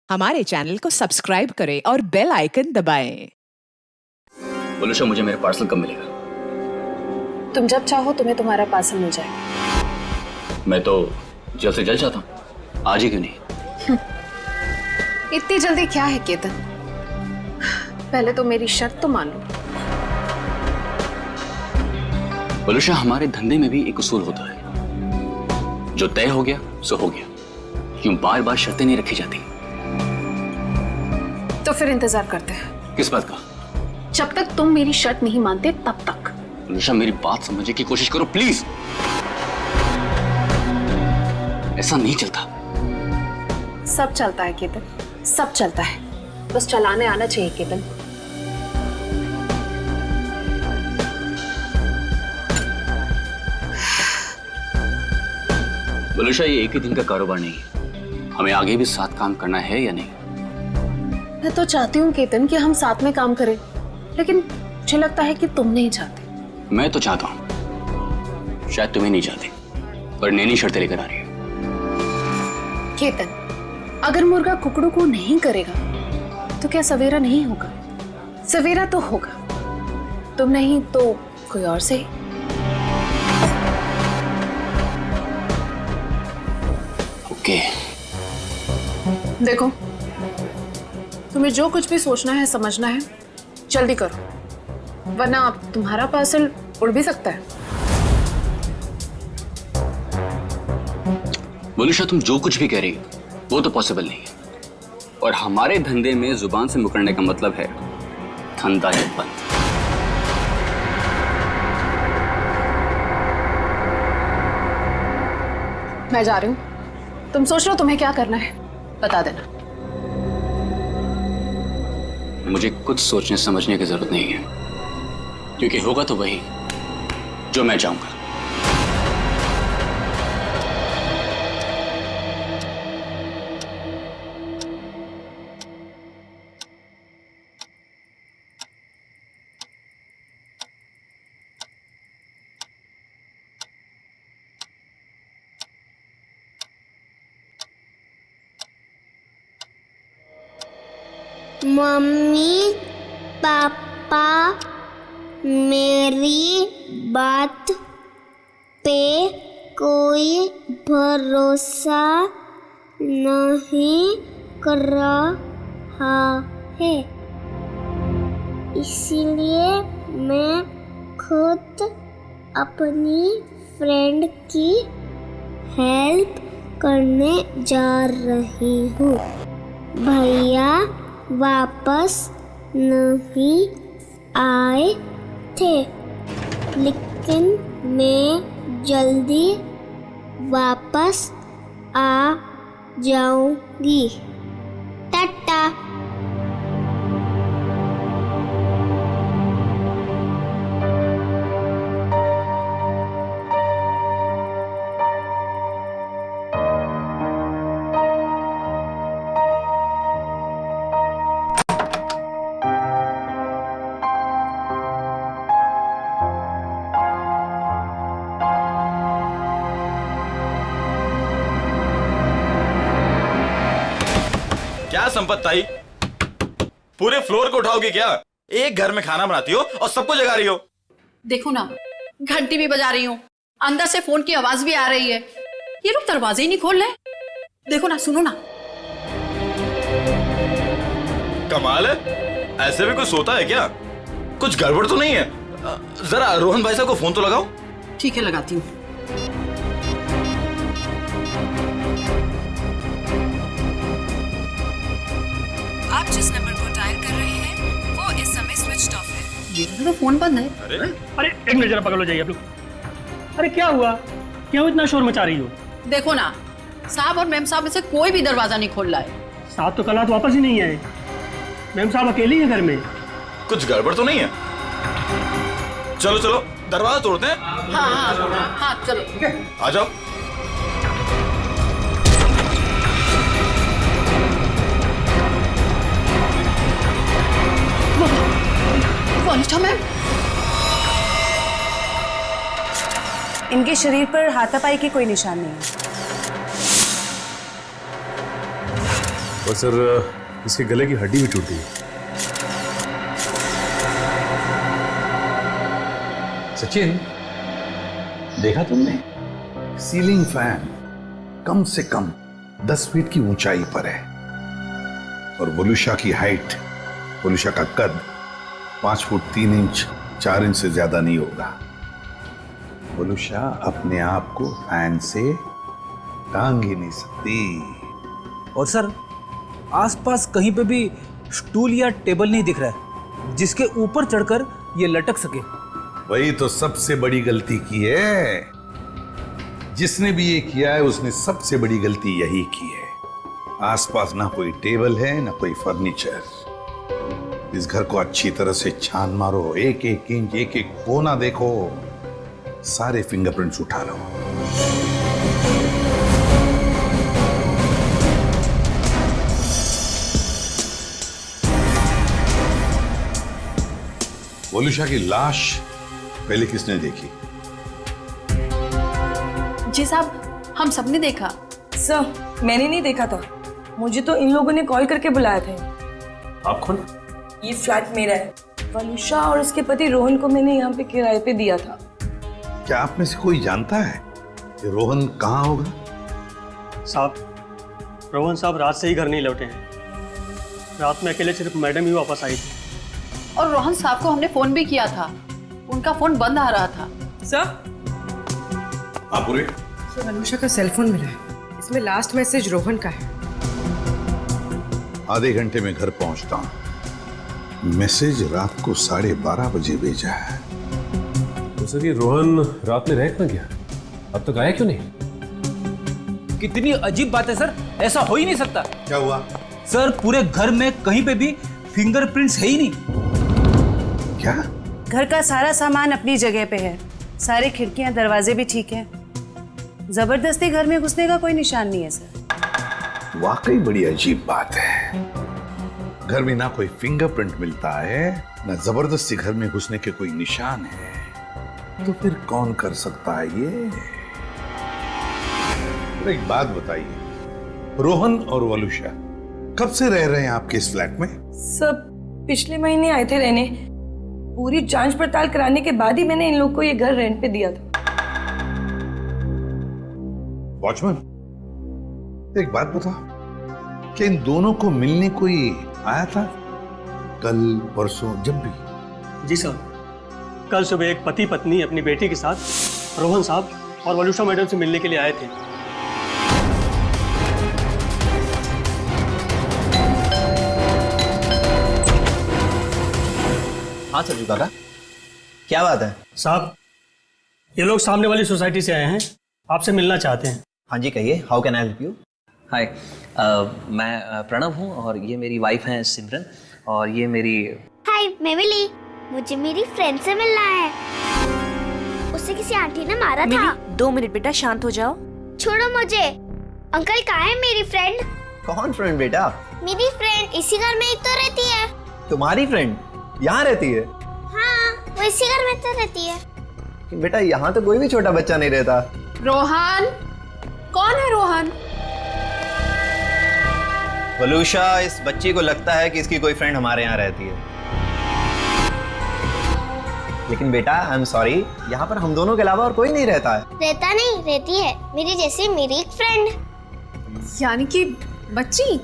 हमारे चैनल को सब्सक्राइब करें और बेल आइकन दबाएं। बोलो मुझे मेरा पार्सल कब मिलेगा? तुम जब चाहो तुम्हें तुम्हारा पार्सल मिल जाएगा। मैं तो जल्द से जल्द चाहता हूँ, आज ही क्यों नहीं? इतनी जल्दी क्या है केतन? पहले तो मेरी शर्त तो मान लो। बोलूशा, हमारे धंधे में भी एक उसूल होता है, जो तय हो गया सो हो गया। क्यों बार बार शर्तें नहीं रखी जाती? तो फिर इंतजार करते हैं। किस बात का? जब तक तुम मेरी शर्त नहीं मानते तब तक। बोलूशा, मेरी बात समझने की कोशिश करो प्लीज। ऐसा नहीं चलता। सब चलता है केतन, सब चलता है, बस चलाने आना चाहिए केतन। बोलूशा, ये एक ही दिन का कारोबार नहीं है, हमें आगे भी साथ काम करना है या नहीं? मैं तो चाहती हूँ केतन कि हम साथ में काम करें, लेकिन मुझे लगता है कि तुम नहीं चाहते। मैं तो चाहता हूँ, शायद तुम्हें नहीं चाहते, पर नैनी शर्तें लेकर आ रही है। केतन, अगर मुर्गा कुकड़ू को नहीं करेगा तो क्या सवेरा नहीं होगा? सवेरा तो होगा, तुम नहीं तो कोई और से। ओके। देखो, तुम्हें जो कुछ भी सोचना है समझना है जल्दी करो, वरना तुम्हारा पार्सल उड़ भी सकता है। बोलूशा, तुम जो कुछ भी कह रही हो वो तो पॉसिबल नहीं है, और हमारे धंधे में जुबान से मुकरने का मतलब है धंधा है बंद। मैं जा रही हूँ, तुम सोच लो तुम्हें क्या करना है, बता देना। मुझे कुछ सोचने समझने की जरूरत नहीं है, क्योंकि होगा तो वही जो मैं चाहूंगा। मम्मी पापा मेरी बात पे कोई भरोसा नहीं कर रहा है, इसीलिए मैं खुद अपनी फ्रेंड की हेल्प करने जा रही हूँ। भैया वापस नहीं आए थे, लेकिन मैं जल्दी वापस आ जाऊंगी। टाटा। क्या संपत ताई, पूरे फ्लोर को उठाओगे क्या? एक घर में खाना बनाती हो और सबको जगा रही हो। देखो ना, घंटी भी बजा रही हूँ, अंदर से फोन की आवाज भी आ रही है, ये लोग दरवाजे ही नहीं खोल रहे। देखो ना, सुनो ना। कमाल है, ऐसे भी कोई सोता है क्या? कुछ गड़बड़ तो नहीं है? जरा रोहन भाई साहब को फोन तो लगाओ। ठीक है, लगाती हूँ। आप जिस नंबर को डायल कर रहे हैं वो इस समय स्विच ऑफ है। ये तो फोन बंद है। अरे एक मिनट, जरा पकड़ लो, जाइए आप लोग। अरे क्या हुआ, क्यों इतना शोर मचा रही हो? देखो ना, साहब और मैम साहब में से कोई भी दरवाजा नहीं खोल रहा है। साहब तो कल रात वापस ही नहीं आए, मैम साहब अकेली है घर में। कुछ गड़बड़ तो नहीं है? चलो चलो दरवाजा तोड़ते हैं। हाँ हाँ हाँ, चलो आ जाओ। वनिष्ठा मैम, इनके शरीर पर हाथापाई के कोई निशान नहीं है। और सर इसके गले की हड्डी भी टूट गई। सचिन, देखा तुमने? सीलिंग फैन कम से कम 10 फीट की ऊंचाई पर है और वोलुशा की हाइट, वोलुशा का कद 5 फुट 3 इंच 4 इंच से ज्यादा नहीं होगा। वोलुशा अपने आप को फैन से टांग ही नहीं सकती। और सर आसपास कहीं पे भी स्टूल या टेबल नहीं दिख रहा है जिसके ऊपर चढ़कर ये लटक सके। वही तो सबसे बड़ी गलती की है। जिसने भी ये किया है उसने सबसे बड़ी गलती यही की है। आसपास ना कोई टेबल है ना कोई फर्नीचर। इस घर को अच्छी तरह से छान मारो, एक एक इंच एक एक कोना देखो, सारे फिंगरप्रिंट्स उठा लो। वोलुशा की लाश पहले किसने देखी? जी साहब, हम सबने देखा। सर मैंने नहीं देखा था, मुझे तो इन लोगों ने कॉल करके बुलाया था। आप कौन? ये फ्लैट मेरा है। वलुषा और उसके पति रोहन को मैंने यहाँ पे किराए पे दिया था। क्या आप में से कोई जानता है कि रोहन कहाँ होगा? साहब, रोहन साहब रात से ही घर नहीं लौटे हैं। रात में अकेले सिर्फ मैडम ही वापस आई थी। और रोहन साहब को हमने फोन भी किया था, उनका फोन बंद आ रहा था। सर पूरे वलुषा का सेल फोन मिला है, इसमें लास्ट मैसेज रोहन का है। आधे घंटे में घर पहुंचता हूं। मैसेज रात को 12:30 बजे भेजा है। तो सर ये रोहन रात में रह कहाँ गया? अब तक आया क्यों नहीं? कितनी अजीब बात है सर, ऐसा हो ही नहीं सकता। क्या हुआ? सर पूरे घर में कहीं पे भी फिंगरप्रिंट्स है ही नहीं। क्या? घर का सारा सामान अपनी जगह पे है, सारी खिड़कियां दरवाजे भी ठीक हैं। जबरदस्ती घर में घुसने का कोई निशान नहीं है सर। वाकई बड़ी अजीब बात है। घर में ना कोई फिंगरप्रिंट मिलता है, ना जबरदस्ती घर में घुसने के कोई निशान है, तो फिर कौन कर सकता है ये? तो एक बात बताइए, रोहन और वलुषा कब से रह रहे हैं आपके इस फ्लैट में? सब पिछले महीने आए थे रहने। पूरी जांच पड़ताल कराने के बाद ही मैंने इन लोग को ये घर रेंट पे दिया था। वॉचमैन, एक बात बता, क्या इन दोनों को मिलने कोई आया था कल परसों जब भी? जी सर, कल सुबह एक पति पत्नी अपनी बेटी के साथ रोहन साहब और वलुषा मैडम से मिलने के लिए आए थे। हाँ सर काका, क्या बात है? साहब, ये लोग सामने वाली सोसाइटी से आए हैं, आपसे मिलना चाहते हैं। हाँ जी कहिए, how can I help you? Hi, मैं प्रणव हूँ और ये मेरी वाइफ हैं सिमरन, और ये मेरी। हाय, मैं मिली। मुझे मेरी फ्रेंड से मिलना है। उसे किसी आंटी ने मारा था। 2 मिनट बेटा, शांत हो जाओ। छोड़ो मुझे। अंकल कहाँ है मेरी फ्रेंड? कौन फ्रेंड बेटा? मेरी फ्रेंड इसी घर में ही तो रहती है। तुम्हारी फ्रेंड यहाँ रहती है? हाँ, वो इसी घर में तो रहती है। बेटा यहाँ तो कोई भी छोटा बच्चा नहीं रहता। रोहन? कौन है रोहन? वलुषा, इस बच्ची को लगता है कि इसकी कोई फ्रेंड हमारे यहाँ रहती है, लेकिन बेटा आई एम सॉरी, यहाँ पर हम दोनों के अलावा और कोई नहीं रहता है। रहता नहीं, रहती है मेरी जैसी मेरी एक फ्रेंड। यानी कि बच्ची?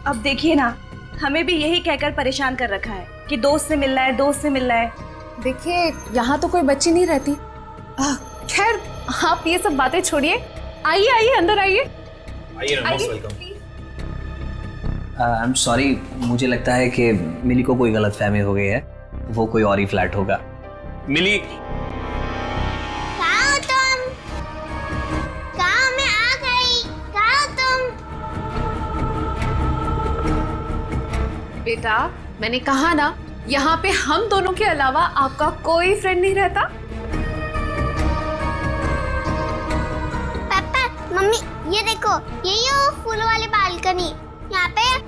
अब देखिए ना, हमें भी यही कहकर परेशान कर रखा है कि दोस्त से मिलना है, दोस्त से मिलना है। देखिए, यहाँ तो कोई बच्ची नहीं रहती। खैर, आप ये सब बातें छोड़िए। आइए आइए, अंदर आइए। आई एम सॉरी, मुझे लगता है कि मिली को कोई गलतफहमी हो गई है, वो कोई और ही फ्लैट होगा। मिली, कहाँ हो तुम? कहाँ? मैं आ गई। कहाँ हो तुम? बेटा, मैंने कहा ना, यहाँ पे हम दोनों के अलावा आपका कोई फ्रेंड नहीं रहता। पापा, मम्मी, ये देखो, यही है वो फूलों वाली बालकनी। यहाँ पे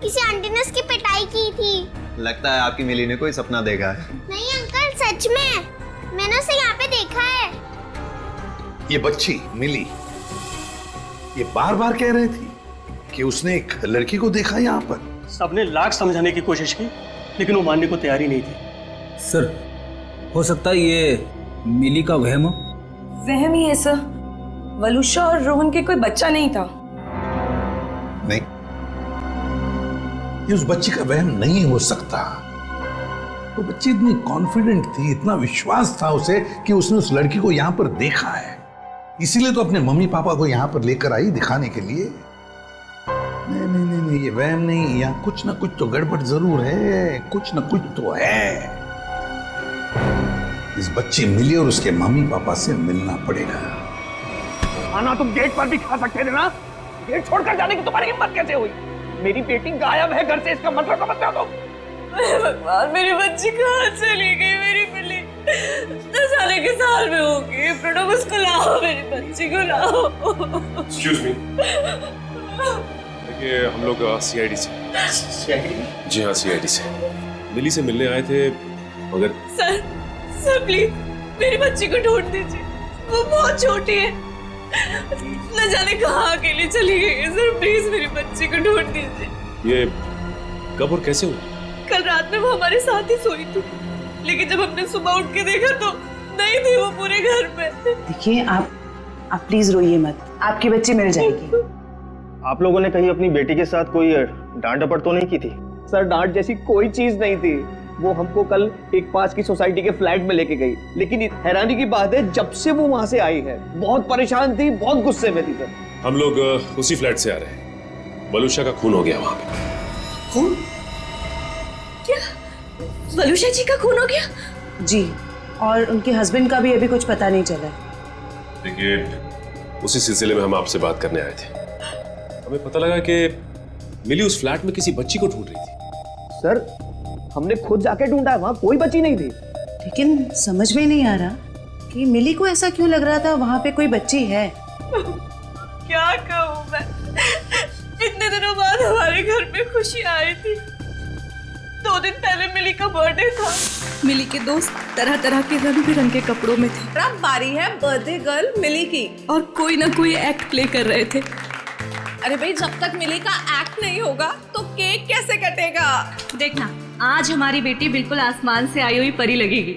किसी आंटी ने उसकी पिटाई की थी। लगता है आपकी मिली ने कोई सपना देखा है। नहीं अंकल, सच में मैंने उसे यहाँ पे देखा है। ये बच्ची मिली ये बार बार कह रही थी कि उसने एक लड़की को देखा यहाँ पर। सबने लाख समझाने की कोशिश की, लेकिन वो मानने को तैयार ही नहीं थी। सर, हो सकता है ये मिली का वहम हो। वहम ही है सर। वलुषा और रोहन के कोई बच्चा नहीं था। नहीं, ये उस बच्ची का वहम नहीं हो सकता। वो बच्ची इतनी कॉन्फिडेंट थी, इतना विश्वास था उसे कि उसने उस लड़की को यहाँ पर देखा है। इसीलिए तो अपने मम्मी पापा को यहाँ पर लेकर आई दिखाने के लिए। नहीं नहीं नहीं, नहीं ये वहम नहीं, यहाँ कुछ ना कुछ तो गड़बड़ जरूर है, कुछ ना कुछ तो है। इस बच्ची मिली और उसके मम्मी पापा से मिलना पड़ेगा। खाना तुम गेट पर भी खा सकते थे ना, गेट छोड़कर जाने की तुम्हारी हिम्मत कैसे हुई? मेरी बेटी गायब है घर से, इसका मतलब समझते हो तुम? भगवान, मेरी बच्ची कहाँ चली गई? मेरी बिल्ली 10 साल के साल में होगी। प्रणव, उसको लाओ, मेरी बच्ची को लाओ। एक्सक्यूज मी, देखिए हम लोग सीआईडी से। जी हाँ, सीआईडी से मिली से मिलने आए थे, मगर सर प्लीज मेरी बच्ची को ढूंढ दीजिए, वो बहुत छोटी है, न जाने कहाँ अकेली चली गई है। सर प्लीज मेरी बच्ची को ढूंढ दीजिए। ये कब और कैसे हुआ? कल रात में वो हमारे साथ ही सोई थी, लेकिन जब हमने सुबह उठ के देखा तो नहीं थी वो पूरे घर में। देखिए आप प्लीज रोइए मत, आपकी बच्ची मिल जाएगी। आप लोगों ने कहीं अपनी बेटी के साथ कोई डांट डपट तो नहीं की थी? सर, डांट जैसी कोई चीज नहीं थी। वो हमको कल एक पास की सोसाइटी के फ्लैट में लेके गई, लेकिन हैरानी की बात है जब से वो वहां से आई है बहुत परेशान थी, बहुत गुस्से में थी। सर, हम लोग उसी फ्लैट से आ रहे हैं। वलुषा का खून हो गया वहां पे। खून? क्या वलुषा जी का खून हो गया? जी, और उनके हस्बैंड का भी अभी कुछ पता नहीं चला। देखिए, उसी सिलसिले में हम आपसे बात करने आए थे। हमें पता लगा कि मिली उस फ्लैट में किसी बच्ची को ढूंढ रही थी। सर, हमने खुद जाके ढूंढा, वहां कोई बच्ची नहीं थी। लेकिन समझ में नहीं आ रहा कि मिली को ऐसा क्यों लग रहा था वहां पे कोई बच्ची है। क्या कहूँ मैं, इतने दिनों बाद हमारे घर में खुशी आई थी। 2 दिन पहले मिली का बर्थडे था। मिली के दोस्त तरह तरह के रंग बिरंगे कपड़ों में थे। अब बारी है बर्थडे गर्ल मिली की, और कोई ना कोई एक्ट प्ले कर रहे थे। अरे भाई, जब तक मिली का एक्ट नहीं होगा तो केक कैसे कटेगा? देखना, आज हमारी बेटी बिल्कुल आसमान से आई हुई परी लगेगी।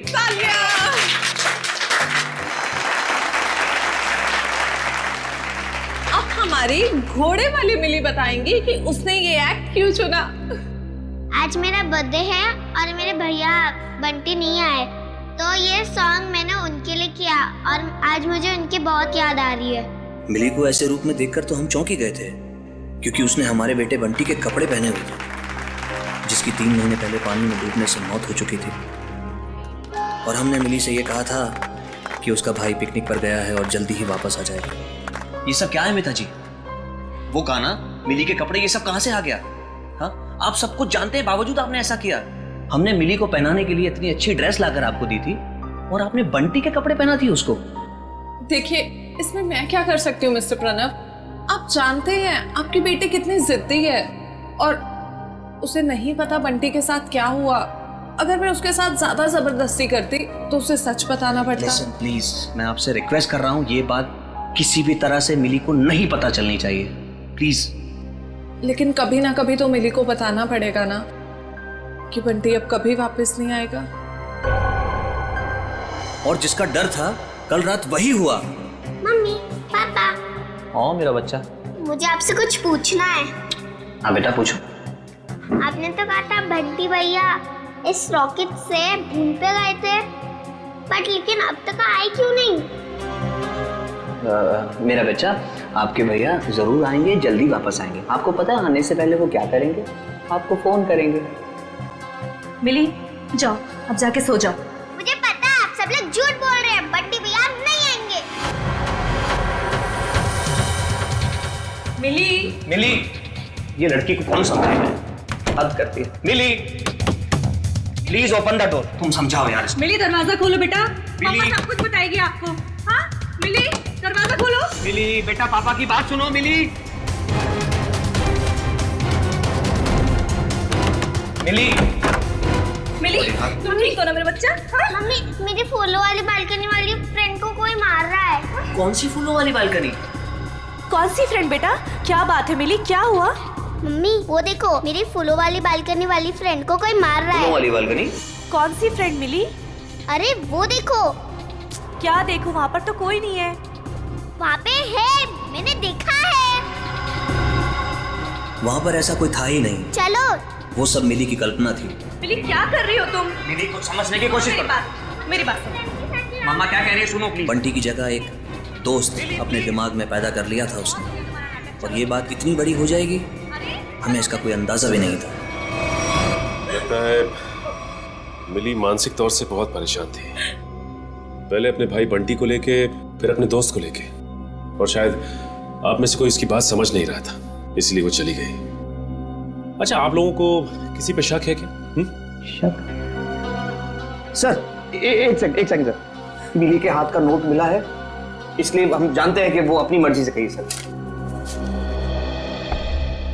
अब हमारी घोड़े वाली मिली बताएंगी कि उसने ये एक्ट क्यों चुना। आज मेरा बर्थडे है और मेरे भैया बंटी नहीं आए, तो ये सॉन्ग मैंने उनके लिए किया और आज मुझे उनकी बहुत याद आ रही है। मिली को ऐसे रूप में देखकर तो हम चौंक ही गए थे, क्योंकि उसने हमारे बेटे बंटी के कपड़े पहने हुए थे, जिसकी 3 महीने पहले पानी में डूबने से मौत हो चुकी थी। और हमने मिली से ये कहा था कि उसका भाई पिकनिक पर गया है और जल्दी ही वापस आ जाएगा। ये सब क्या है मिता जी? वो गाना, मिली के कपड़े, ये सब कहाँ से आ गया? हाँ, आप सब कुछ जानते हैं, बावजूद आपने ऐसा किया। हमने मिली को पहनाने के लिए इतनी अच्छी ड्रेस लाकर आपको दी थी, और आपने बंटी के कपड़े पहना थी उसको। देखिए, इसमें मैं क्या कर सकती हूँ मिस्टर प्रणव? आप जानते हैं आपकी बेटी कितनी जिद्दी है, और उसे नहीं पता बंटी के साथ क्या हुआ। अगर मैं उसके साथ ज्यादा जबरदस्ती करती तो उसे सच बताना पड़ता। Listen, प्लीज, मैं आपसे रिक्वेस्ट कर रहा हूँ, ये बात किसी भी तरह से मिली को नहीं पता चलनी चाहिए, प्लीज। लेकिन कभी ना कभी तो मिली को बताना पड़ेगा ना कि बंटी अब कभी वापस नहीं आएगा। और जिसका डर था, कल रात वही हुआ। मम्मी, पापा, हाँ मेरा बच्चा, मुझे आपसे कुछ पूछना है। हाँ बेटा, पूछो। आपने तो कहा था बंटी भैया इस रॉकेट से मून पे गए थे, बट लेकिन अब तक आए क्यों नहीं? मेरा बच्चा, आपके भैया जरूर आएंगे, जल्दी वापस आएंगे। आपको पता है आने से पहले वो क्या करेंगे? आपको फोन करेंगे। मिली, जाओ अब जाके सो जाओ। मुझे पता है आप सब लोग झूठ बोल रहे हैं, बंटी भैया अब नहीं आएंगे। मिली, ये लड़की को कौन समझाएगा? हद करती है। मिली, प्लीज ओपन द डोर। तुम समझाओ यार। मिली, दरवाजा खोलो बेटा, मिली, पापा सब कुछ बताएगी आपको। हाँ मिली, दरवाजा खोलो। मिली बेटा, पापा की बात सुनो। मिली, मिली, मिली, तुम ठीक हो ना मेरा बच्चा? हाँ? मम्मी, मेरी फूलों वाली बालकनी वाली फ्रेंड को कोई मार रहा है। कौन सी फूलों वाली बालकनी? कौन सी फ्रेंड बेटा? क्या बात है मिली, क्या हुआ? मम्मी वो देखो, मेरी फूलों वाली बालकनी वाली फ्रेंड को कोई मार रहा है। फूलों वाली बालकनी? कौन सी फ्रेंड मिली? अरे वो देखो। क्या देखो, वहाँ पर तो कोई नहीं है। वहाँ पे है, मैंने देखा है। वहाँ पर ऐसा कोई था ही नहीं। चलो। वो सब मिली की कल्पना थी। मिली क्या कर रही हो तुम? मिली को समझने की कोशिश करो। मेरी बात सुनो। मामा क्या कह रही है सुनो प्लीज। बंटी की जगह एक दोस्त अपने दिमाग में पैदा कर लिया था उसने, और ये बात इतनी बड़ी हो जाएगी हमें इसका कोई अंदाजा भी नहीं था। लगता है मिली मानसिक तौर से बहुत परेशान थी, पहले अपने भाई बंटी को लेके, फिर अपने दोस्त को लेके, और शायद आप में से कोई इसकी बात समझ नहीं रहा था, इसलिए वो चली गई। अच्छा, आप लोगों को किसी पे शक है क्या? शक? सर एक सेकंड सर, मिली के हाथ का नोट मिला है, इसलिए हम जानते हैं कि वो अपनी मर्जी से गई। सर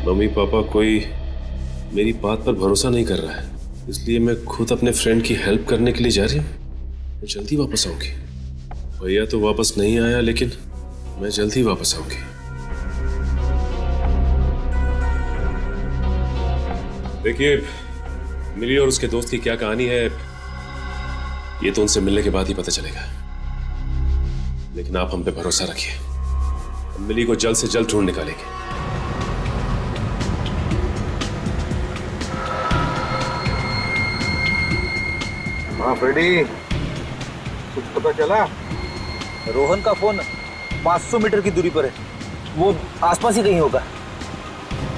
मम्मी पापा कोई मेरी बात पर भरोसा नहीं कर रहा है, इसलिए मैं खुद अपने फ्रेंड की हेल्प करने के लिए जा रही हूँ। मैं जल्दी वापस आऊंगी। भैया तो वापस नहीं आया, लेकिन मैं जल्दी वापस आऊंगी। देखिए, मिली और उसके दोस्त की क्या कहानी है ये तो उनसे मिलने के बाद ही पता चलेगा, लेकिन आप हम पे भरोसा रखिए, हम मिली को जल्द से जल्द ढूंढ निकालेंगे। हाँ फ्रेडी, कुछ पता चला? रोहन का फोन 500 मीटर की दूरी पर है, वो आसपास ही कहीं होगा।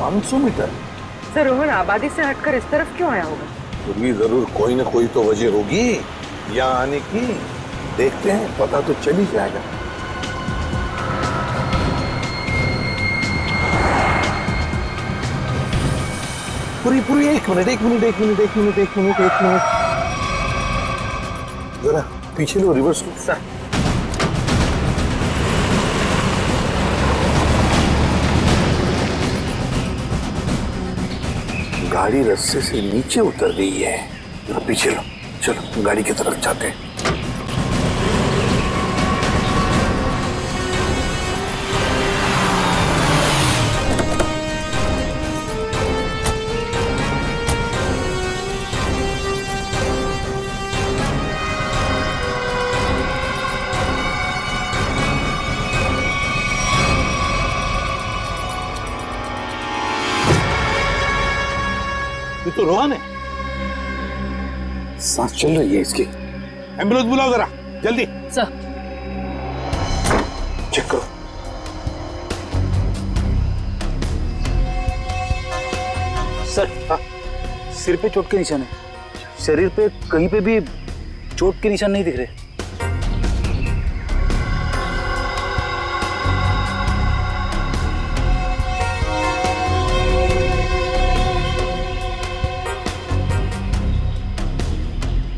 500 मीटर? सर रोहन आबादी से हटकर इस तरफ क्यों आया होगा? फिर भी जरूर कोई ना कोई तो वजह होगी यहाँ आने की। देखते हैं, पता तो चल ही जाएगा। पूरी एक मिनट जरा पीछे लो, रिवर्स लो। सर गाड़ी रास्ते से नीचे उतर गई है, जरा पीछे लो। चलो गाड़ी की तरफ जाते हैं। ये तो रोहन है, सांस चल रही है इसकी। एम्बुलेंस बुलाओ जरा जल्दी। सर चेक करो। सर सिर पे चोट के निशान है, शरीर पे कहीं पे भी चोट के निशान नहीं दिख रहे।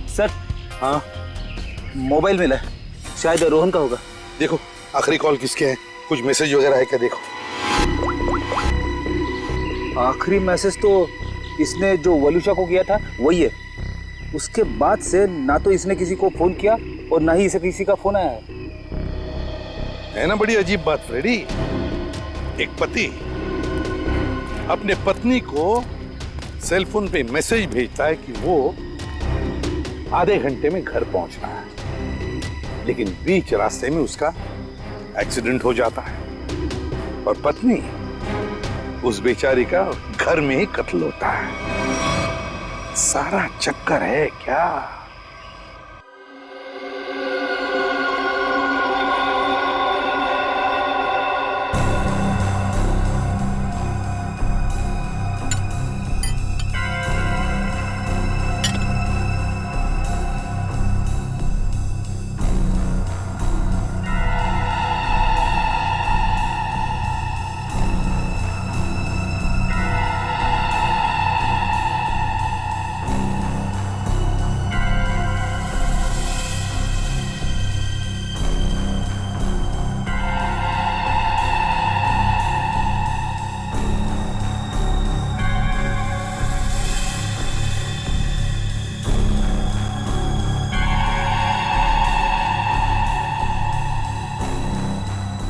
सर हाँ, मोबाइल मिला है, शायद रोहन का होगा। देखो आखिरी कॉल किसके है, कुछ मैसेज वगैरह है क्या? देखो आखिरी मैसेज तो इसने जो वलुषा को किया था वही है। उसके बाद से ना तो इसने किसी को फोन किया और ना ही इसे किसी का फोन आया है ना। बड़ी अजीब बात फ्रेडी, एक पति अपने पत्नी को सेल फोन पे मैसेज भेजता है कि वो आधे घंटे में घर पहुंचना है, लेकिन बीच रास्ते में उसका एक्सीडेंट हो जाता है और पत्नी उस बेचारी का घर में ही कत्ल होता है। सारा चक्कर है क्या?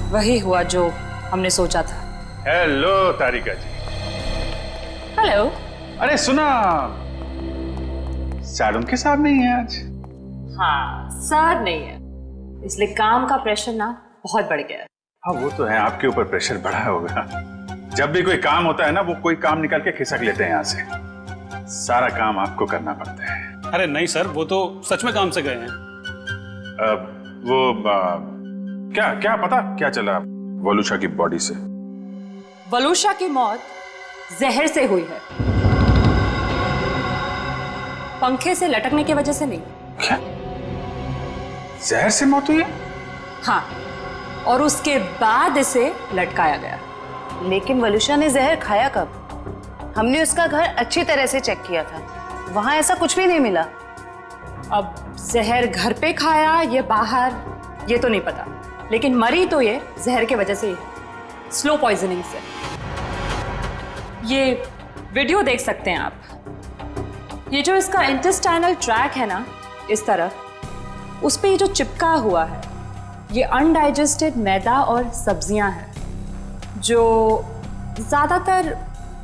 वही हुआ जो हमने सोचा था। हेलो तारिका जी। हेलो। अरे सुना, सर उनके साथ नहीं है आज। हाँ, सर नहीं है, इसलिए काम का प्रेशर ना बहुत बढ़ गया है। हाँ वो तो है, आपके ऊपर प्रेशर बढ़ा होगा। जब भी कोई काम होता है ना, वो कोई काम निकाल के खिसक लेते हैं यहाँ से। सारा काम आपको करना पड़ता है। अरे नहीं सर, वो तो सच में काम से गए हैं। क्या क्या पता क्या चला वलूषा की बॉडी से? वलूषा की मौत जहर से हुई है, पंखे से लटकने की वजह से नहीं। क्या? जहर से मौत हुई है? हाँ, और उसके बाद इसे लटकाया गया। लेकिन वलूषा ने जहर खाया कब? हमने उसका घर अच्छी तरह से चेक किया था, वहां ऐसा कुछ भी नहीं मिला। अब जहर घर पे खाया या बाहर ये तो नहीं पता, लेकिन मरी तो ये जहर के वजह से ही, स्लो पॉइजनिंग से। ये वीडियो देख सकते हैं आप। ये जो इसका इंटेस्टाइनल ट्रैक है ना, इस तरफ, उस पे ये जो चिपका हुआ है, ये अनडाइजेस्टेड मैदा और सब्जियां हैं जो ज्यादातर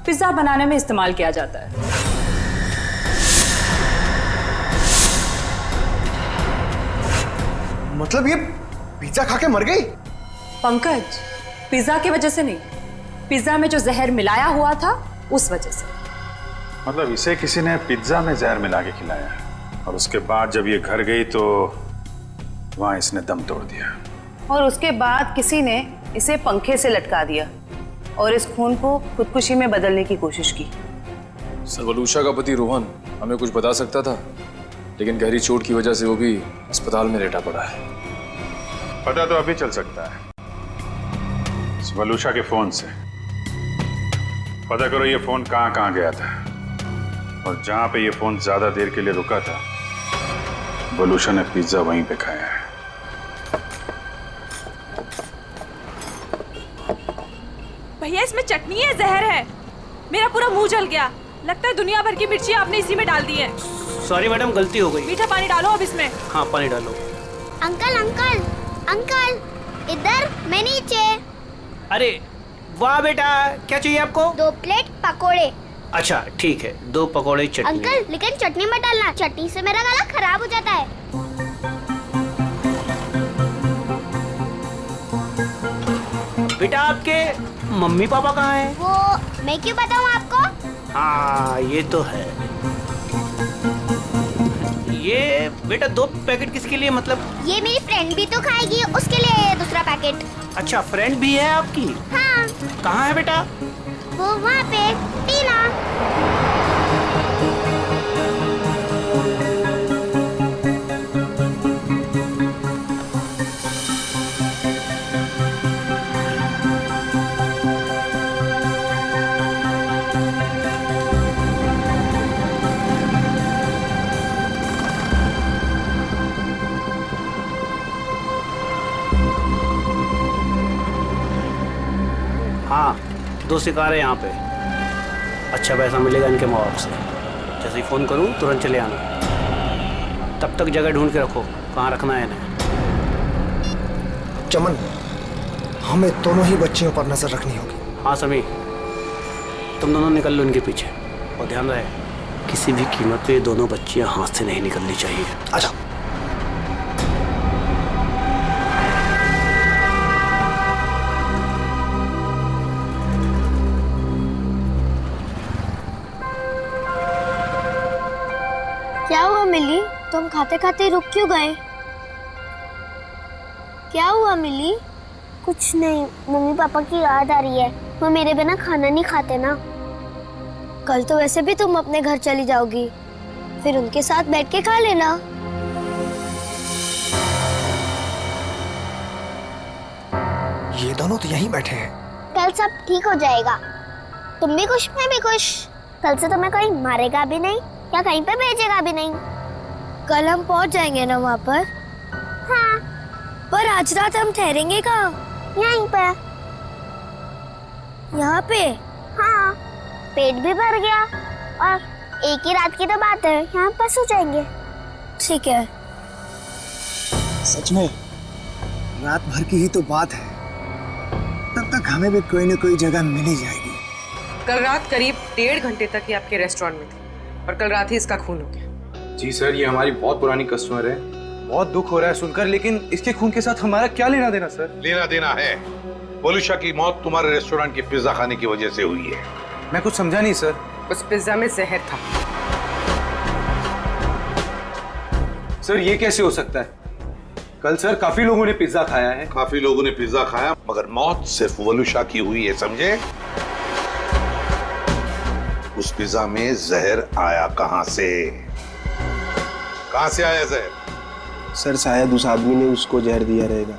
पिज्जा बनाने में इस्तेमाल किया जाता है। मतलब ये पिज्जा खा के मर गई? पंकज, पिज्जा की वजह से नहीं, पिज्जा में जो जहर मिलाया हुआ था उस वजह से। मतलब इसे किसी ने पिज्जा में जहर मिला के खिलाया, और उसके बाद जब ये घर गई तो वहां इसने दम तोड़ दिया, और उसके बाद किसी ने इसे पंखे से लटका दिया और इस खून को खुदकुशी में बदलने की कोशिश की। सर, वलूषा का पति रोहन हमें कुछ बता सकता था, लेकिन गहरी चोट की वजह से वो भी अस्पताल में लेटा पड़ा है। पता तो अभी चल सकता है, इस वलूषा के फोन से। पता करो ये फोन कहाँ कहाँ गया था, और जहां पे ये फोन ज्यादा देर के लिए रुका था, वलूषा ने पिज्जा वहीं पे खाया है। भैया इसमें चटनी है, जहर है। मेरा पूरा मुंह जल गया। लगता है दुनिया भर की मिर्ची आपने इसी में डाल दी है। सॉरी मैडम, गलती हो गई। मीठा पानी डालो अब इसमें। हाँ, पानी डालो। अंकल अंकल अंकल, इधर, मैं नीचे। अरे वाह बेटा, क्या चाहिए आपको? 2 प्लेट पकोड़े। अच्छा ठीक है, 2 पकोड़े चटनी। अंकल लेकिन चटनी मत डालना, चटनी से मेरा गला खराब हो जाता है। बेटा आपके मम्मी पापा कहाँ हैं? वो मैं क्यों बताऊँ आपको? हाँ ये तो है। ये बेटा 2 पैकेट किसके लिए? मतलब ये मेरी फ्रेंड भी तो खाएगी, उसके लिए दूसरा पैकेट। अच्छा, फ्रेंड भी है आपकी? हाँ। कहाँ है बेटा? वो वहाँ पे, टीना। हाँ, 2 शिकार है यहाँ पे। अच्छा पैसा मिलेगा इनके माँ बाप से। जैसे ही फ़ोन करूँ तुरंत चले आना। तब तक जगह ढूंढ के रखो, कहाँ रखना है इन्हें। चमन, हमें दोनों ही बच्चियों पर नजर रखनी होगी। हाँ समी, तुम दोनों निकल लो इनके पीछे, और ध्यान रहे किसी भी कीमत पे ये दोनों बच्चियाँ हाथ से नहीं निकलनी चाहिए। अच्छा। क्या हुआ मिली? तुम खाते खाते रुक क्यों गए? क्या हुआ मिली? कुछ नहीं, मम्मी पापा की याद आ रही है। वो मेरे बिना खाना नहीं खाते ना। कल तो वैसे भी तुम अपने घर चली जाओगी, फिर उनके साथ बैठ के खा लेना। ये दोनों तो यहीं बैठे हैं। कल सब ठीक हो जाएगा। तुम भी खुश, मैं भी खुश। कल से तुम्हें कोई मारेगा भी नहीं या कहीं पे भेजेगा भी नहीं। कल हम पहुंच जाएंगे ना वहाँ पर? हाँ। पर आज रात हम ठहरेंगे कहाँ? यहीं पे। यहाँ पे? हाँ। पेट भी भर गया, और एक ही रात की तो बात है, यहाँ पर सो जाएंगे। ठीक है। सच में रात भर की ही तो बात है, तब तक हमें भी कोई ना कोई जगह मिल ही जाएगी। कल रात करीब 1.5 घंटे तक ये आपके रेस्टोरेंट में थी और कल रात ही इसका खून हो गया। जी सर, ये हमारी बहुत पुरानी कस्टमर है। बहुत दुख हो रहा है सुनकर, लेकिन इसके खून के साथ हमारा क्या लेना देना सर? लेना देना है। वलुशा की मौत तुम्हारे रेस्टोरेंट के पिज्जा खाने की वजह से हुई है। मैं कुछ समझा नहीं सर। उस पिज्जा में जहर था। सर ये कैसे हो सकता है? कल सर काफी लोगों ने पिज्जा खाया है। काफी लोगों ने पिज्जा खाया, मगर मौत सिर्फ वलुशा की हुई है, समझे? उस पिज्जा में जहर आया कहां से? कहां से आया जहर? सर शायद उस आदमी ने उसको जहर दिया रहेगा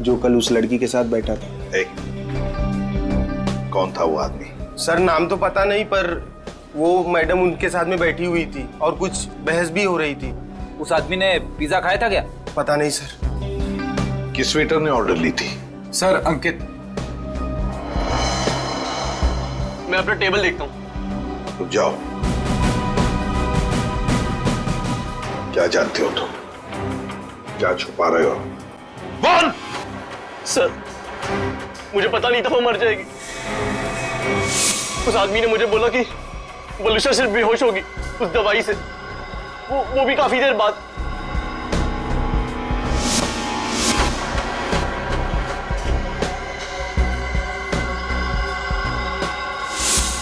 जो कल उस लड़की के साथ बैठा था। कौन था वो आदमी? सर नाम तो पता नहीं, पर वो मैडम उनके साथ में बैठी हुई थी और कुछ बहस भी हो रही थी। उस आदमी ने पिज्जा खाया था क्या? पता नहीं सर। किस वेटर ने ऑर्डर ली थी? सर अंकित। मैं अपना टेबल देखता हूँ। रुक जाओ। क्या जानते हो तुम? क्या छुपा रहे हो? कौन? सर मुझे पता नहीं था वो मर जाएगी। उस आदमी ने मुझे बोला कि वलुशा सिर्फ बेहोश होगी उस दवाई से, वो भी काफी देर बाद।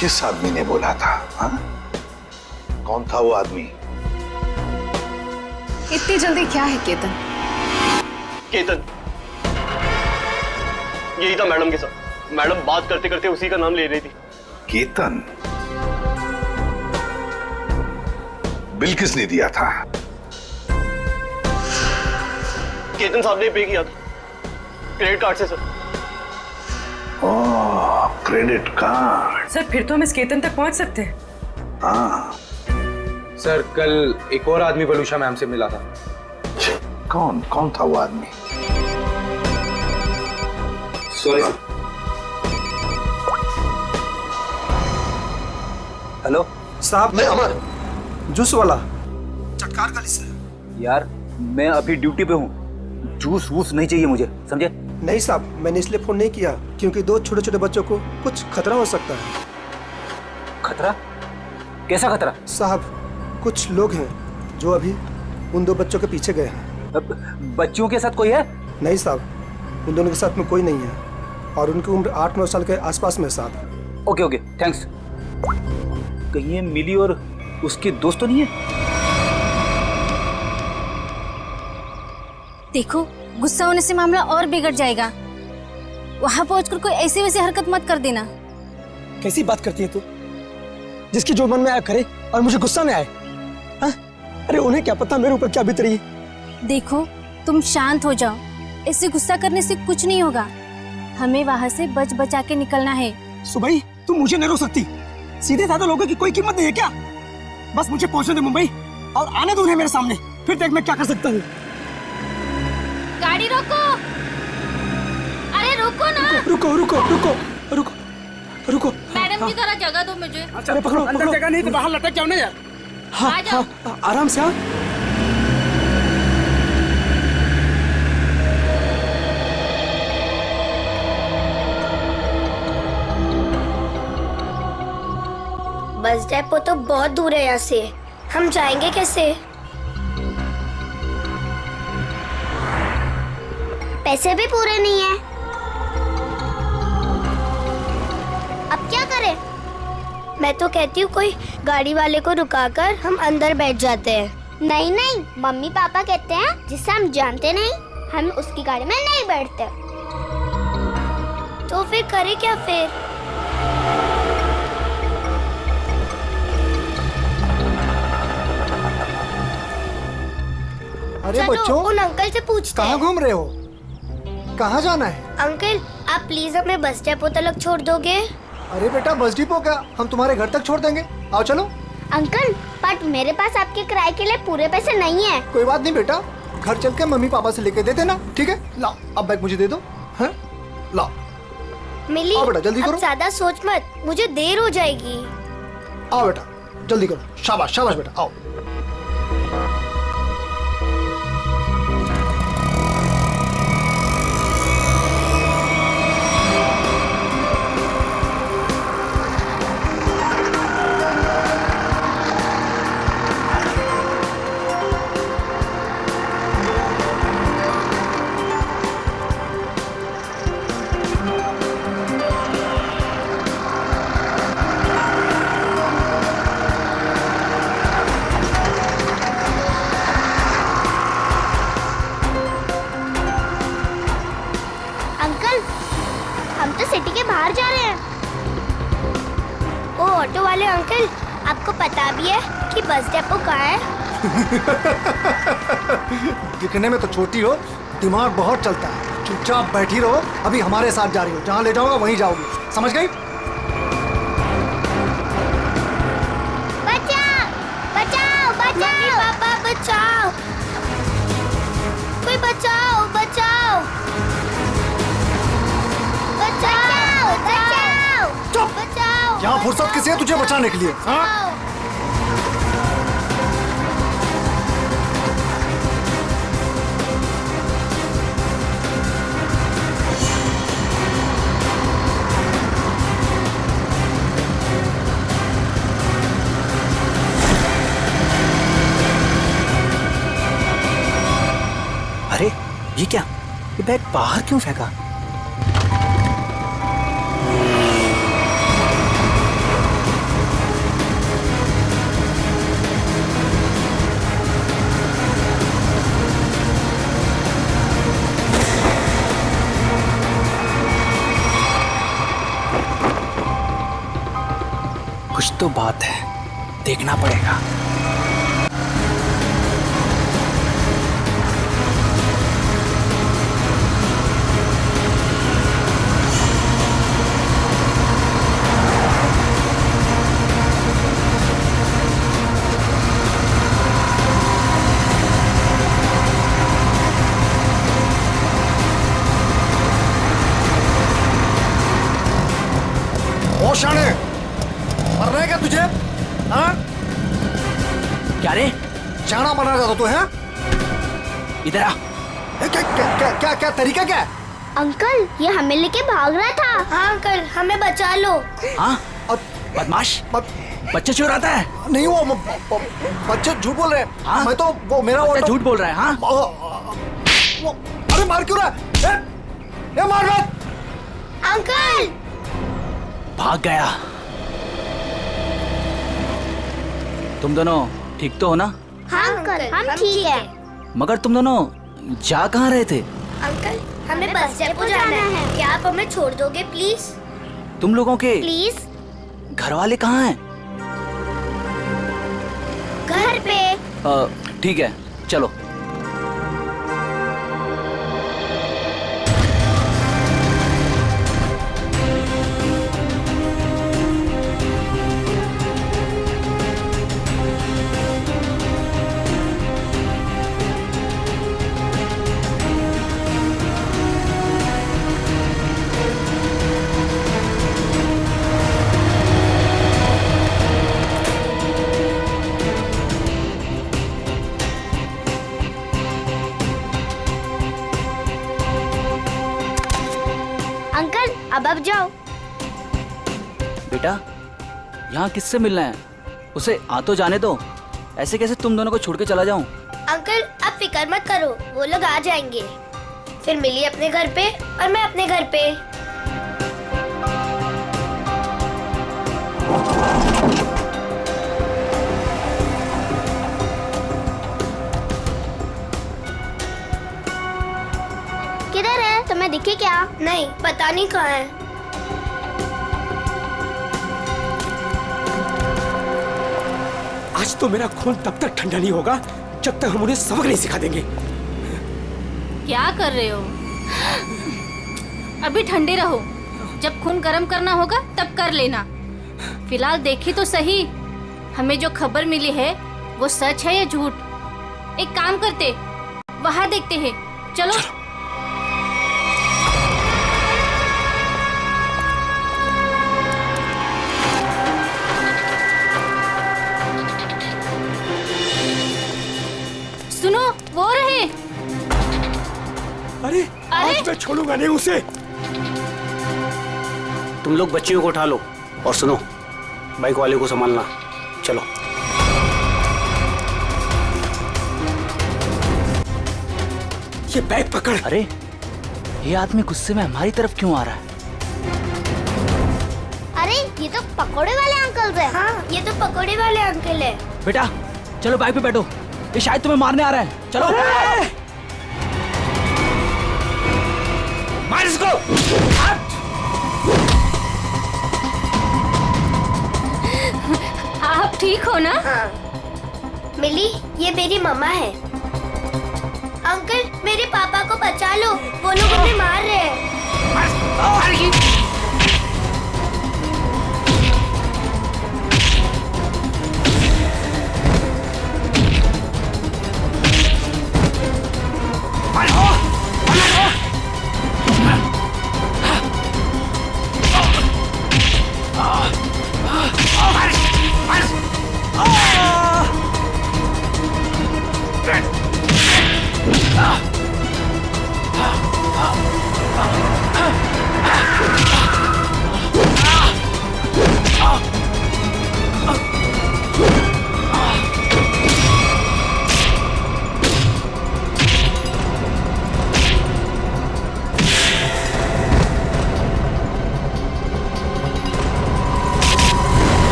किस आदमी ने बोला था? हा? कौन था वो आदमी? इतनी जल्दी क्या है केतन? केतन यही था मैडम के साथ। मैडम बात करते करते उसी का नाम ले रही थी। केतन? बिल किसने दिया था? केतन साहब ने पे किया था क्रेडिट कार्ड से सर। ओह, क्रेडिट कार्ड। सर फिर तो हम इस केतन तक पहुंच सकते हैं। हाँ सर कल एक और आदमी वलुशा मैम से मिला था। कौन था वो आदमी? सॉरी। हेलो साहब, मैं अमर, जूस वाला। चटकार का लिस्ट। यार मैं अभी ड्यूटी पे हूँ, जूस वूस नहीं चाहिए मुझे, समझे? नहीं साहब, मैंने इसलिए फोन नहीं किया क्योंकि 2 छोटे छोटे बच्चों को कुछ खतरा हो सकता है। खतरा? कैसा खतरा? साहब कुछ लोग हैं जो अभी उन 2 बच्चों के पीछे गए हैं। बच्चों के साथ कोई है? नहीं साहब, उन दोनों के साथ में कोई नहीं है और उनकी उम्र 8-9 साल के आसपास में साहब। Okay okay thanks. कहीं ये मिली और उसके दोस्त तो नहीं है? देखो गुस्सा होने से मामला और बिगड़ जाएगा। वहां पहुंचकर कोई ऐसी वैसी हरकत मत कर देना। कैसी बात करती है तू? जिसकी जो मन में आया करे और मुझे गुस्सा में आए? हाँ? अरे उन्हें क्या पता मेरे ऊपर क्या बीत रही है। देखो तुम शांत हो जाओ, ऐसे गुस्सा करने से कुछ नहीं होगा। हमें वहां से बच बचा के निकलना है। सुबह तुम मुझे नहीं रोक सकती। सीधे साधे लोगों की कोई कीमत नहीं है क्या? बस मुझे पहुंचने दे मुंबई और आने दो उन्हें मेरे सामने, फिर देख मैं क्या कर सकता हूँ। गाड़ी रोको। अरे रोको ना। रुको रुको रुको रुको रुको। मैडम की तरह जगह दो मुझे। अरे पकड़ो पकड़ो। जगह नहीं तो बाहर लटक जाओ ना यार। हाँ हाँ आराम से। हाँ बस डेपो तो बहुत दूर है यहाँ से, हम जाएंगे कैसे? पैसे भी पूरे नहीं है। अब क्या करें? मैं तो कहती हूँ कोई गाड़ी वाले को रुकाकर हम अंदर बैठ जाते हैं। नहीं नहीं, मम्मी पापा कहते हैं जिसे हम जानते नहीं हम उसकी गाड़ी में नहीं बैठते। तो फिर करें क्या फिर? अरे बच्चों, उन अंकल से पूछते कहाँ घूम रहे हो? कहाँ जाना है? अंकल आप प्लीज हमें बस डेपो तक छोड़ दोगे? अरे बेटा बस डिपो क्या, हम तुम्हारे घर तक छोड़ देंगे। आओ चलो। अंकल बट मेरे पास आपके किराए के लिए पूरे पैसे नहीं है। कोई बात नहीं बेटा, घर चल के मम्मी पापा से लेके दे देना, ठीक है? लाओ अब बैग मुझे दे दो। हैं? लाओ। मिली आओ बेटा जल्दी करो। ज्यादा सोच मत, मुझे देर हो जाएगी। आओ बेटा जल्दी करो। शाबाश शाबाश बेटा आओ। वाले अंकल, आपको पता भी है कि बस डेपो कहाँ है? दिखने में तो छोटी हो, दिमाग बहुत चलता है। चुपचाप बैठी रहो, अभी हमारे साथ जा रही हो, जहाँ ले जाऊंगा वहीं जाओगी, समझ गई? बचाओ, बचाओ, बचाओ, पापा बचाओ, कोई बचाओ, बचाओ, बचाओ, बचाओ, चुप! बचाओ, यहाँ फुर्सत किसी है तुझे बचाने के लिए? हाँ? अरे ये क्या, ये बैग बाहर क्यों फेंका? कुछ तो बात है, देखना पड़ेगा। शाने, मरना है क्या तुझे? हाँ? क्या रे? शाना मरना चाहता तू है? इधर आ। क्या क्या क्या क्या क्या तरीका क्या है? अंकल, ये हमें लेके भाग रहा था। हाँ अंकल, हमें बचा लो। हाँ? बदमाश, बच्चे चुराता है? नहीं, वो बच्चे झूठ बोल रहे हैं। हाँ? मैं तो वो मेरा झूठ बोल रहा है। हाँ? अरे मार क्यों रहा है? ये मार मत। अंकल भाग गया। तुम दोनों ठीक तो हो ना? हाँ अंकल, हम ठीक है। मगर तुम दोनों जा कहाँ रहे थे? अंकल, हमें बस डेपो जाना है। क्या आप हमें छोड़ दोगे प्लीज? तुम लोगों के प्लीज। घर वाले कहाँ हैं? घर पे। ठीक है, चलो। अब जाओ। बेटा, यहाँ किससे मिलना है? उसे आ तो जाने दो। ऐसे कैसे तुम दोनों को छोड़ के चला जाऊं? अंकल, आप फिक्र मत करो, वो लोग आ जाएंगे। फिर मिली अपने घर पे और मैं अपने घर पे। किधर है? तुम्हें दिखे क्या? नहीं, पता नहीं कहाँ है। आज तो मेरा खून तब तक ठंडा नहीं होगा जब तक हम उन्हें सबक नहीं सिखा देंगे। क्या कर रहे हो? अभी ठंडे रहो, जब खून गर्म करना होगा तब कर लेना। फिलहाल देखी तो सही, हमें जो खबर मिली है वो सच है या झूठ? एक काम करते, वहां देखते हैं। चलो। सुनो, वो रहे। अरे आज मैं छोड़ूंगा नहीं उसे। तुम लोग बच्चियों को उठा लो और सुनो, बाइक वाले को संभालना। चलो। ये बैग पकड़। अरे ये आदमी गुस्से में हमारी तरफ क्यों आ रहा है? अरे ये तो पकोड़े वाले अंकल है। हाँ, ये तो पकोड़े वाले अंकल है। बेटा चलो बाइक पे बैठो, ये शायद तुम्हें मारने आ रहा है। चलो मार इसको। ठीक हो ना? मिली, ये मेरी मम्मा है। अंकल, मेरे पापा को बचा लो, वो लोग उन्हें मार रहे हैं।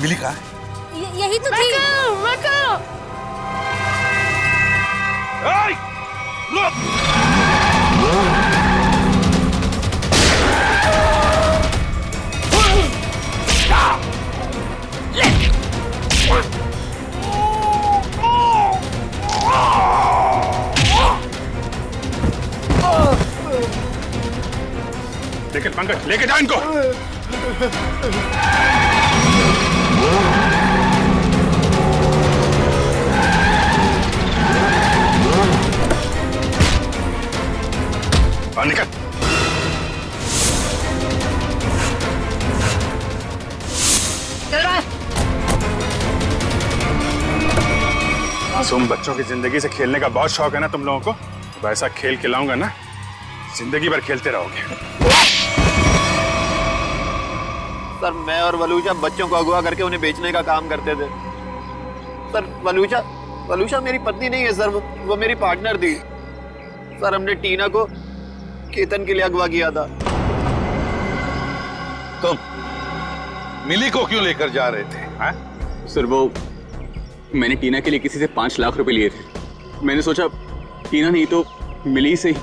मिली कहाँ? यही तो थी। लेकिन पंकज, लेके जाओ इनको। निकल। मासूम बच्चों की जिंदगी से खेलने का बहुत शौक है ना तुम लोगों को? वैसा खेल खिलाऊंगा ना, जिंदगी भर खेलते रहोगे। सर, मैं और वलूजा बच्चों को अगवा करके उन्हें बेचने का काम करते थे। सर, वलूजा मेरी पत्नी नहीं है सर, वो मेरी पार्टनर थी। सर, हमने टीना को केतन के लिए अगवा किया था। तुम मिली को क्यों लेकर जा रहे थे? हाँ? सर, वो मैंने टीना के लिए किसी से 5 लाख रुपए लिए थे। मैंने सोचा टीना नहीं तो मिली से ही।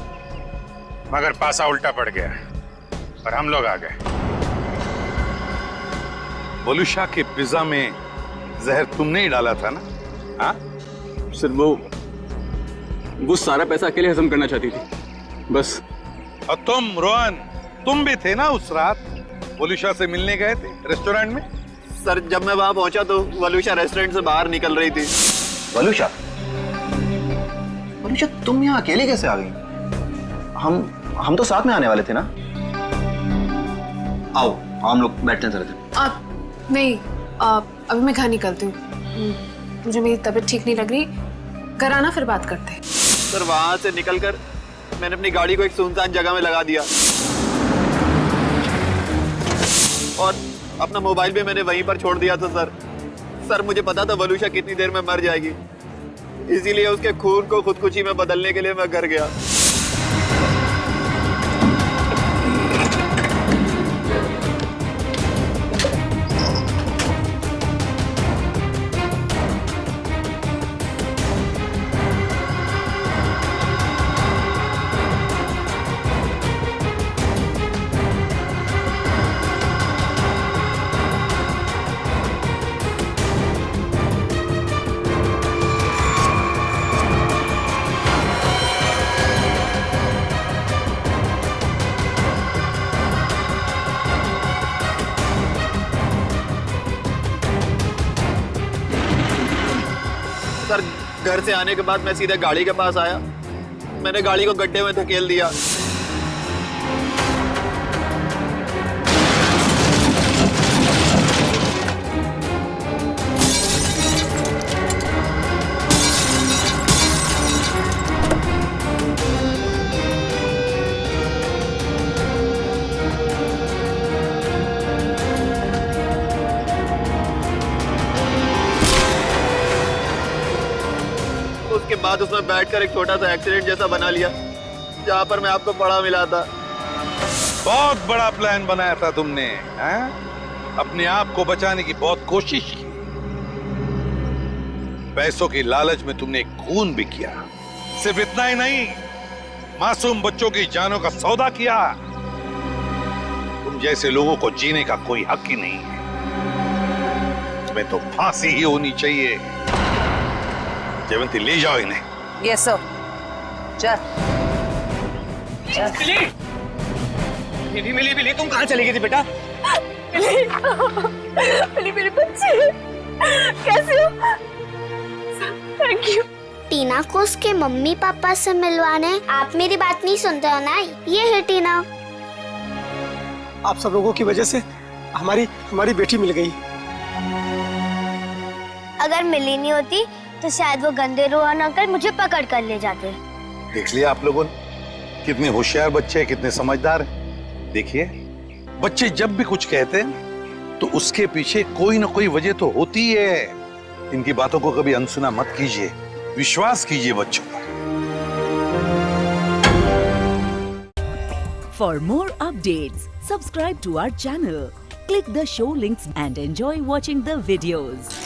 मगर पासा उल्टा पड़ गया और हम लोग आ गए। वलूजा के पिज्जा में जहर तुमने ही डाला था ना? हाँ? सर, वो सारा पैसा अकेले हजम करना चाहती थी बस। और तुम रोहन, तुम भी थे ना उस रात? वलूजा से मिलने गए थे रेस्टोरेंट में? सर, जब मैं वहां पहुंचा तो वलूजा रेस्टोरेंट से बाहर निकल रही थी। वलूजा, तुम यहाँ अकेले कैसे आ गई? हम तो साथ में आने वाले थे ना? आओ हम लोग बैठते हैं जरा। नहीं, अभी मैं घर निकलती हूँ। मुझे मेरी तबीयत ठीक नहीं लग रही। घर आना, फिर बात करते हैं। सर, वहां से निकलकर मैंने अपनी गाड़ी को एक सुनसान जगह में लगा दिया और अपना मोबाइल भी मैंने वहीं पर छोड़ दिया था। सर, मुझे पता था वलूजा कितनी देर में मर जाएगी, इसीलिए उसके खून को खुदकुशी में बदलने के लिए मैं घर गया। सर, घर से आने के बाद मैं सीधे गाड़ी के पास आया। मैंने गाड़ी को गड्ढे में धकेल दिया। बाद उसमें बैठकर एक छोटा सा एक्सीडेंट जैसा बना लिया, जहाँ पर मैं आपको पड़ा मिला था। बहुत बड़ा प्लान बनाया था तुमने, हैं? अपने आप को बचाने की बहुत कोशिश की। पैसों की लालच में तुमने खून भी किया। सिर्फ इतना ही नहीं, मासूम बच्चों की जानों का सौदा किया। तुम जैसे लोगों को जीने का कोई हक ही नहीं है। तुम्हें तो फांसी ही होनी चाहिए। जयवंती, ले जाओ इन्हें। Yes sir. चल मिली तुम कहाँ चली गई थी बेटा? मिली मेरे बच्चे, कैसे हो? Thank you. टीना को उसके मम्मी पापा से मिलवाने। आप मेरी बात नहीं सुनते हो ना? ये है टीना। आप सब लोगों की वजह से हमारी बेटी मिल गई। अगर मिली नहीं होती तो शायद वो गंदे रोहन अंकल मुझे पकड़ कर ले जाते। देख लिया आप लोगों ने, कितने होशियार बच्चे हैं, कितने समझदार हैं। देखिए, बच्चे जब भी कुछ कहते हैं तो उसके पीछे कोई ना कोई वजह तो होती है। इनकी बातों को कभी अनसुना मत कीजिए, विश्वास कीजिए बच्चों पर। For more updates, subscribe to our channel, click the show links and enjoy watching the videos.